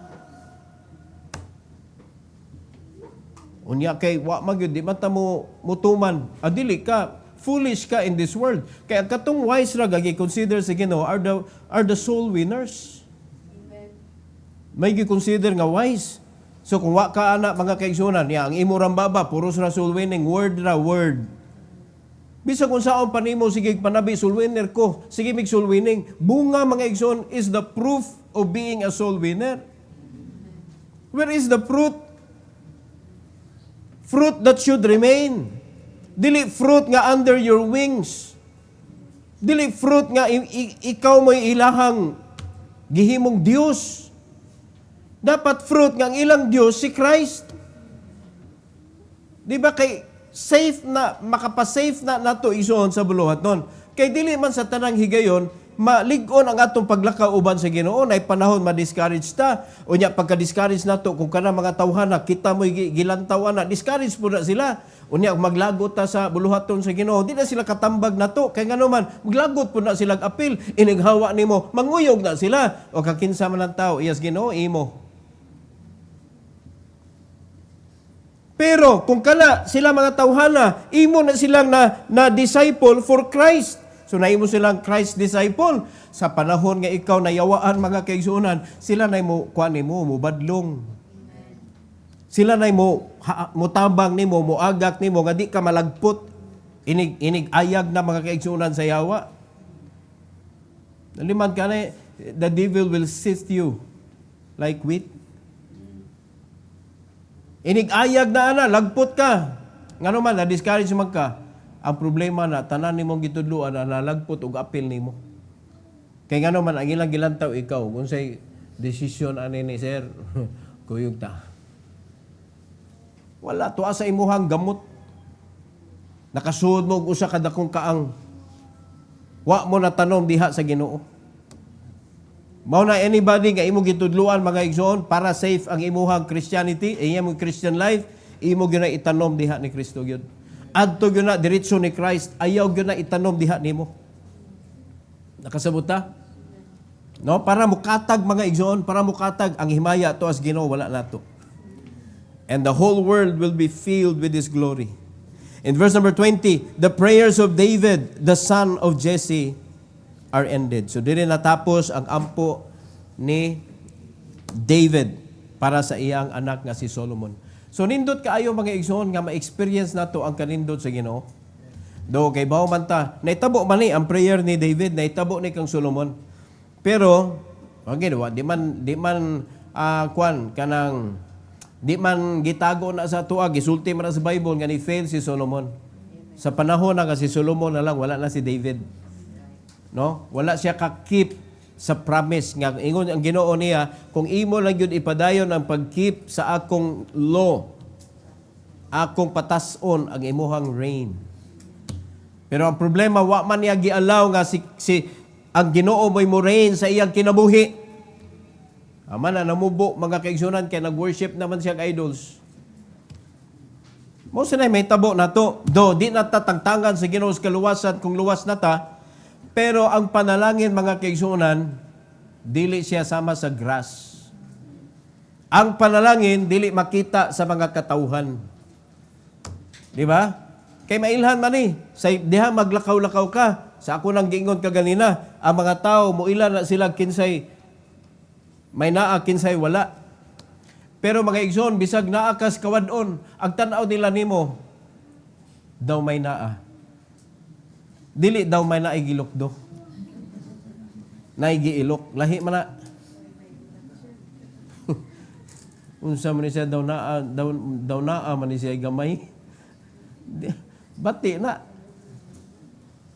[SPEAKER 1] Unya kay wa magyud di man ta mo mutuman. Adili ka, foolish ka in this world. Kaya katong wise ra gi-consider sa Ginoo are the soul winners. Amen. May gi-consider nga wise. So kung wa ka ana mga kaigsunan, ang imo rambaba puros ra soul winning, word. Bisag kung saon pa nimo sige panabi soul winner ko, sige mig soul winning. Bunga mga igsoon is the proof of being a soul winner. Where is the fruit? Fruit that should remain. Dili fruit nga under your wings. Dili fruit nga ikaw mo'y ilahang Gihimong Dios. Dapat fruit nga ang ilang Dios si Christ. Di ba kay safe na, makapasafe na nato isuon sa buluhat nun. Kay dili man sa tanang higayon, malig-on ang atong paglakaw uban sa Ginoo, nay panahon ma-discourage ta. Unya pagka-discourage nato kung kana mga tawhana kita mo gilantaw na, discourage po na sila. Unya maglagot ta sa buluhaton sa Ginoo, di na sila katambag nato. Kay ngano man maglagot po na sila apil, inighawa nimo, manguyog na sila. O kakinsa man ang tao, iyas Ginoo imo. Pero kung kana sila mga tawhana, imo na silang na disciple for Christ. So naimo silang Christ disciple. Sa panahon nga ikaw nayawaan mga kaigsuonan, sila na mo kuan nimo mubadlong. Sila na mo tabang nimo, moagak nimo nga di ka malagpot. Inig ayag na mga kaigsuonan sa yawa. Naliman ka na, the devil will sift you like wheat. Inig-ayag na ana, lagpot ka. Ngano man, na-discourage man ka. Ang problema na, tanan nimong gitudluan na nalagpot og apil nimo. Kay ngano man, ang ilang gilantaw ikaw, kung say, decision ani ni sir, kuyog ta. Wala, tuwa sa imuhang gamot. Nakasuod mo og usa ka dakong kaang. Wa mo na tanom diha sa Ginoo. Mao na anybody nga imo gitudluan mga igsoon para safe ang imuhang Christianity, imong Christian life, imo gyud na itanom diha ni Kristo gyud. Adto gyud na diretso ni Christ, ayaw gyud na itanom diha nimo. Nakasabot ta? No, para mukatag mga igsoon, para mukatag ang himaya to as Ginoo wala nato. And the whole world will be filled with His glory. In verse number 20, the prayers of David, the son of Jesse, are ended. So dili natapos ang ampo ni David para sa iyang anak nga si Solomon. So nindot kaayo mga igsoon nga ma-experience nato ang kanindot sa Ginoo. Do kay bawo man ta, naitabo man ni ang prayer ni David, naitabo ni kang Solomon. Pero di man kwan kanang di man gitago na sa tuwa, gisulti man sa Bible nga ni fail si Solomon. Sa panahon na si Solomon na lang, wala na si David. No? Wala siya ka-keep sa promise nga ingon ang Ginoo niya, kung imo lang yun ipadayon ang pag-keep sa akong law, akong patason ang imuhang reign. Pero ang problema, wa man niya gialaw nga si ang Ginoo mo'y mo reign sa iyang kinabuhi. Ama na namubo mga kaigsunan kay nag-worship naman siya idols. Mo sinay may tabo nato, do di na tatangtangan sa Ginoo sa kaluwasan kung luwas na ta. Pero ang panalangin mga kaigsuonan, dili siya sama sa grass. Ang panalangin, dili makita sa mga katauhan. Di ba? Kay mailhan man ni, diha maglakaw-lakaw ka. Sa ako nang giingon ka ganina, ang mga tao, muila na sila kinsay, may naa, kinsay wala. Pero mga igsoon, bisag naa kas kawadon, ang tanaw nila nimo, daw may naa. Dili daw may naigilok do. Naigiilok. Lahi man na. Unsa man siya daw naa man siya gamay. Bati na.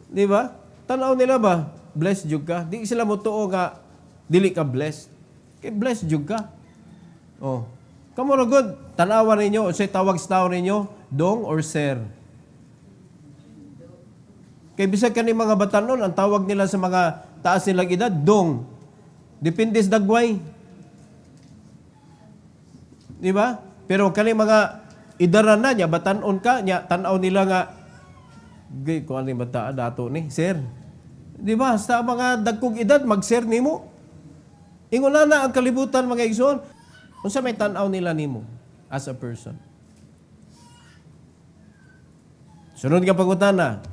[SPEAKER 1] Di ba? Tanaw nila ba? Blessed jud ka. Di sila mo tuo nga dili ka blessed. Kay blessed jud ka. Oh. Kamo ra good. Tanawan ninyo unsay tawag sa tao ninyo? Dong or sir? Kay bisag kani mga batanon, ang tawag nila sa mga taas nilang edad, dong. Depende sa dagway. Di ba? Pero kani mga idaran na niya, batanon ka, niya, tanaw nila nga, gay, kung ano yung bataan dato ni, sir. Di ba? Sa mga dagkong edad, mag-sir ni mo. Ingon na ang kalibutan mga igsoon. Kung sa may tanaw nila ni mo as a person. Sunod ka pagutana.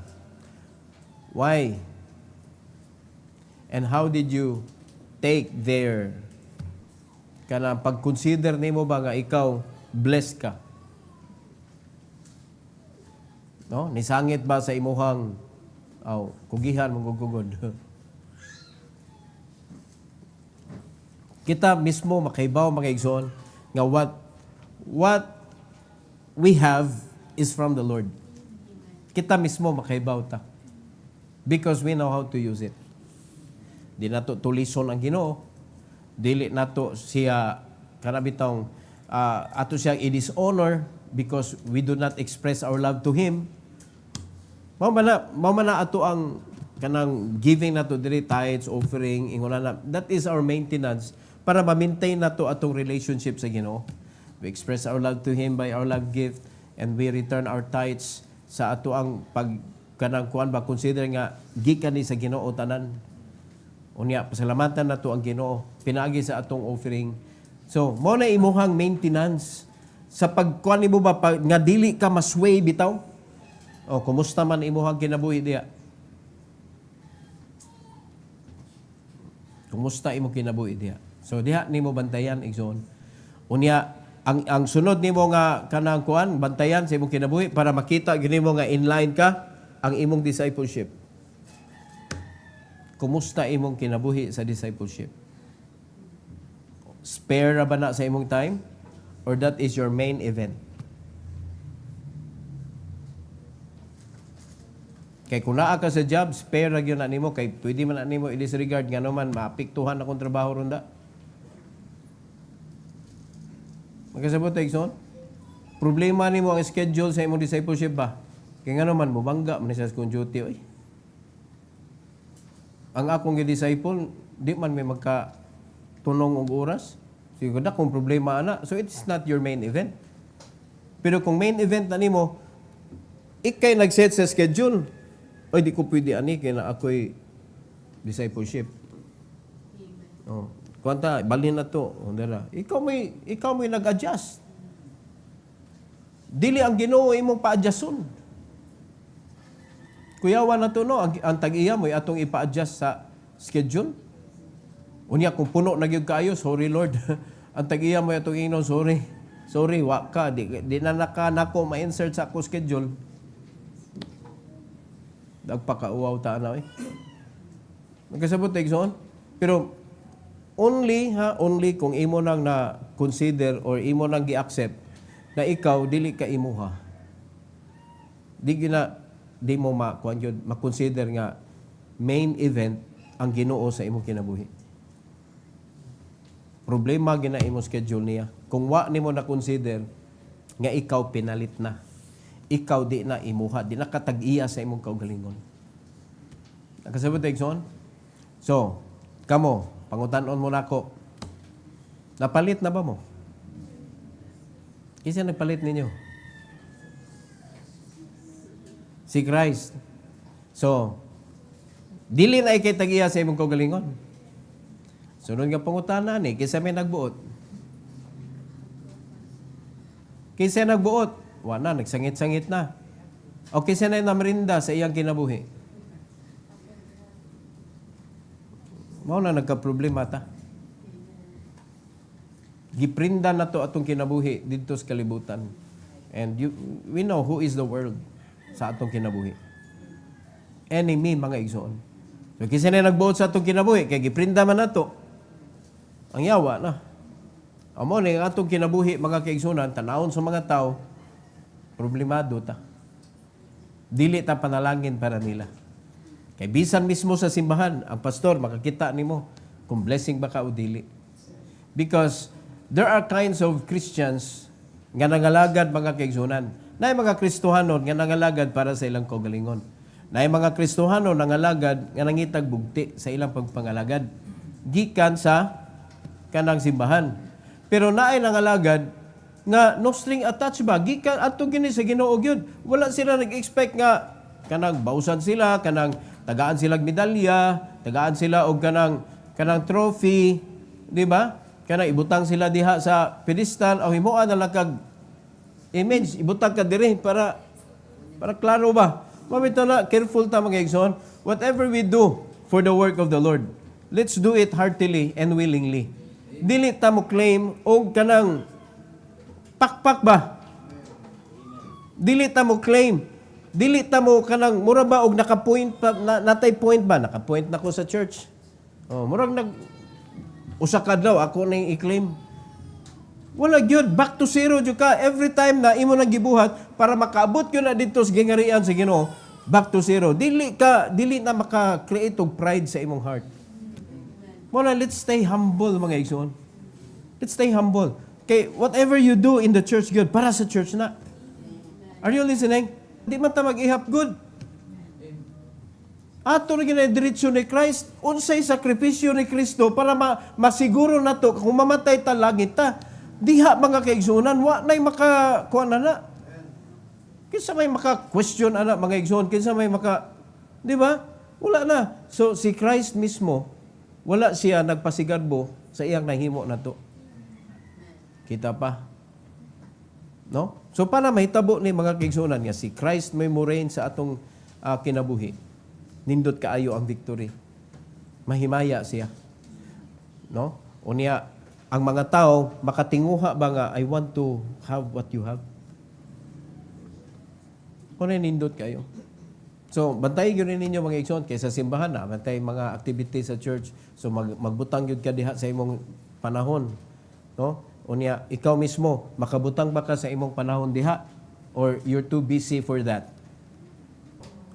[SPEAKER 1] Why? And how did you take their kanang pag-consider nimo ba nga ikaw blessed ka? No? Nisangit ba sa imuhang kugihan mong gugugod? Kita mismo makaibaw mga igsoon nga what we have is from the Lord. Kita mismo makaibaw ta. Because we know how to use it. Di na to tulison ang Ginoo. dili nato siya kanabitong ato siya i-dishonor because we do not express our love to Him. Mao man na ato ang kanang giving nato diri tithes, offering, inguna na. That is our maintenance para ma-maintain nato atong relationship sa Ginoo. We express our love to Him by our love gift and we return our tithes sa ato ang pag kanang kuan ba consider nga gikan ni sa Ginoo tanan. Unya pasalamatan nato ang Ginoo pinaagi sa atong offering. So mo na imuhang maintenance sa pagkuan nimo ba pag, nga dili ka masway bitaw. O kumusta man imuhang kinabuhi diha? Kumusta imo kinabuhi diha? So diha nimo bantayan igsoon. Unya ang sunod nimo nga kanang kuan bantayan sa imong kinabuhi para makita gini mo nga inline ka ang imong discipleship. Kumusta imong kinabuhi sa discipleship? Spare ra ba na sa imong time or that is your main event? Kay kung naa ka sa job, spare ra gyud na nimo kay pwede man na nimo i-disregard nga naman maapektuhan akong trabaho ronda. Magkasabot Igsoon? Problema nimo ang schedule sa imong discipleship ba? Kay nga naman mubangga man sa kung duty oy. Ang akong gi-disciple di man may magka tunong og oras. Siguro na kung problema ana, so it's not your main event. Pero kung main event na nimo, ikay nag-set sa schedule. Oy, di ko pwede ani kay na ako'y discipleship. Oh, kwanta balhin na to, ondera. Ikaw may nag-adjust. Dili ang Ginoo imong pa-adjuston. Kuyawan na to no, ang tag-iya mo atong ipa-adjust sa schedule. Unya kung puno na gyud kayo, sorry Lord. Ang tag-iya mo atong ingnon, sorry. Sorry, wa ka di na nako ma-insert sa ako schedule. Nagpakauaw ta na eh. Nagkasabot Igsoon. Pero only kung imo nang na consider or imo nang gi-accept na ikaw dili ka imuha. Di mo ma-consider nga main event ang Ginoo sa imong kinabuhi. Problema gina imong schedule niya. Kung wa nimo na consider nga ikaw pinalit na. Ikaw di na imuha, di na katag-iya sa imong kaugalingon. Nakasabot Igsoon? So, kamo, pangutanon mo nako. Napalit na ba mo? Isa nagpalit ninyo? Si Christ. So, dili na ikay tag-iya sa imong kaugalingon. Sunod nga pangutana ni, kisa may nagbuot. Kisa nagbuot. Wala na, nagsangit-sangit na. O kisa na namrinda sa iyang kinabuhi. Mao na nagka-problema ta. Giprinda na to atong kinabuhi dito sa kalibutan. And we know who is the world sa atong kinabuhi. Enemy, mga igsoon. So kisa na nagbuot sa atong kinabuhi, kaya giprinda man na to. Ang yawa na. Amo ni atong kinabuhi, mga kaigsunan, tanawon sa mga tao, problemado ta. Dili ta panalangin para nila. Kay bisan mismo sa simbahan, ang pastor makakita nimo kung blessing ba ka o dili. Because there are kinds of Christians nga nangalagad mga kaigsunan. Naay mga Kristohanon nga nangalagad para sa ilang kaugalingon. Naay mga Kristohanon nangalagad nga nangitag bugti sa ilang pagpangalagad gikan sa kanang simbahan. Pero naay nangalagad nga no string attached ba gikan adto gini sa Ginoo gyud. Wala sila nag-expect nga kanang bausan sila, kanang tagaan sila medalya, tagaan sila og kanang trophy, di ba? Kanang ibutang sila diha sa pedestal o himuan na lang kag image, ibutang ka diri para klaro ba? Mamito na careful ta mga igsoon. Whatever we do for the work of the Lord, let's do it heartily and willingly. Dili ta mo claim og kanang pakpak ba? Dili ta mo claim. Dili ta mo kanang mura ba og naka-point pa natay point ba? Naka-point na ko sa church. Oh, murag usa ka daw ako ning i-claim. Wala gyud, back to zero jud ka every time na imo nang gibuhat para makaabot gyud na dito sa gingarian sa Ginoo. Back to zero. Dili na maka-create og pride sa imong heart. Muna, let's stay humble, mga igsoon. Let's stay humble. Okay, whatever you do in the church, good. Para sa church na. Are you listening? Di man ta mag-ihap good. Ato rin na diretsyo ni Christ, unsay sakripisyo ni Kristo para masiguro na to, kung mamatay ta, langit ta. Diha mga kaigsunan, wa na'y makakuha na. Kinsa may maka-question ana mga igsoon, kinsa may di ba? Wala na. So si Christ mismo, wala siya nagpasigadbo sa iyang nahimo na to. Kita pa. No? So para mahitabo ni mga kaigsunan nga si Christ may morain sa atong kinabuhi. Nindot kaayo ang victory. Mahimaya siya. No? Unya, ang mga tao makatinguha ba nga, I want to have what you have. Kung nindot kayo. So, bantayin yun rin ninyo mga igsoon kaysa simbahan na, bantay mga activities sa church. So, magbutang yun ka diha sa imong panahon. No? Unya, ikaw mismo, makabutang ba ka sa imong panahon diha? Or you're too busy for that?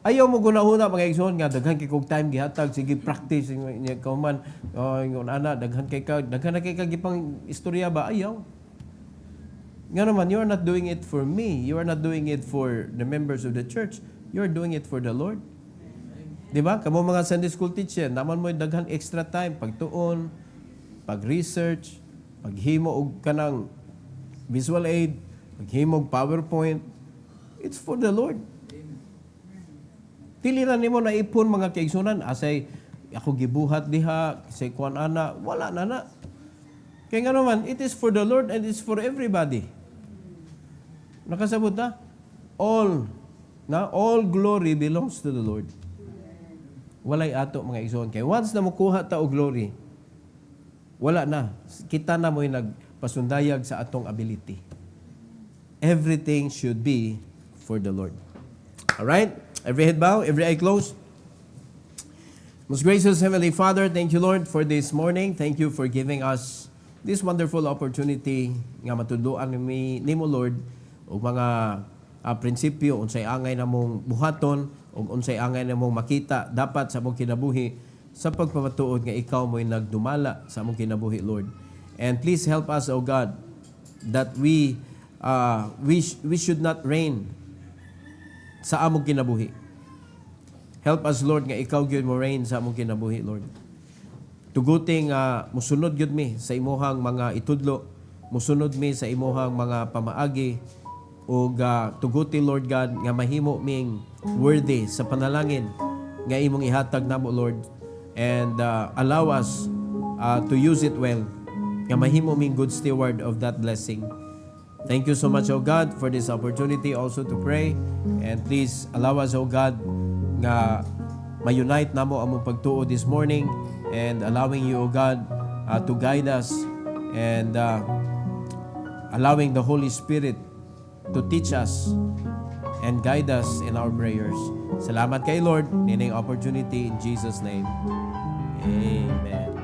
[SPEAKER 1] Ayaw mo gunahuna mga igsoon nga daghan kay kog time gihatag sige practice nya kauman ingon ana daghan na kay gipang istorya ba ayaw. Nga naman, you are not doing it for me. You are not doing it for the members of the church. You are doing it for the Lord. Di ba? Kamo mga Sunday school teacher, naman mo daghan extra time pagtuon, pag-research, paghimo og kanang visual aid, paghimo og PowerPoint. It's for the Lord. Dili na nimo na ipon mga kaigsunan asay ako gibuhat diha say kuan ana wala na. Kaya nga naman it is for the Lord and it's for everybody. Nakasabot na? All glory belongs to the Lord. Walay ato mga igsoon kay once na mokuha ta og glory wala na. Kita na mo'y nagpasundayag sa atong ability. Everything should be for the Lord. All right? Every head bow, every eye closed. Most gracious Heavenly Father, thank you, Lord, for this morning. Thank you for giving us this wonderful opportunity nga matudloan nimo, Lord, og mga prinsipyo, unsay angay na mong buhaton, o unsay angay na mong makita dapat sa mong kinabuhi sa pagpamatuod nga ikaw mo'y nagdumala sa mong kinabuhi, Lord. And please help us, O God, that we should not reign sa among kinabuhi. Help us, Lord, nga ikaw gyud mo reign sa among kinabuhi, Lord. Tuguting musunod gyud mi sa imuhang mga itudlo, musunod mi sa imuhang mga pamaagi, ug tuguti, Lord God, nga mahimo ming worthy sa panalangin nga imong ihatag namo, Lord, and allow us to use it well, nga mahimo ming good steward of that blessing. Thank you so much, O God, for this opportunity also to pray. And please allow us, O God, nga ma-unite namo among pagtuo this morning and allowing you, O God, to guide us and allowing the Holy Spirit to teach us and guide us in our prayers. Salamat kay Lord, nining opportunity in Jesus' name. Amen.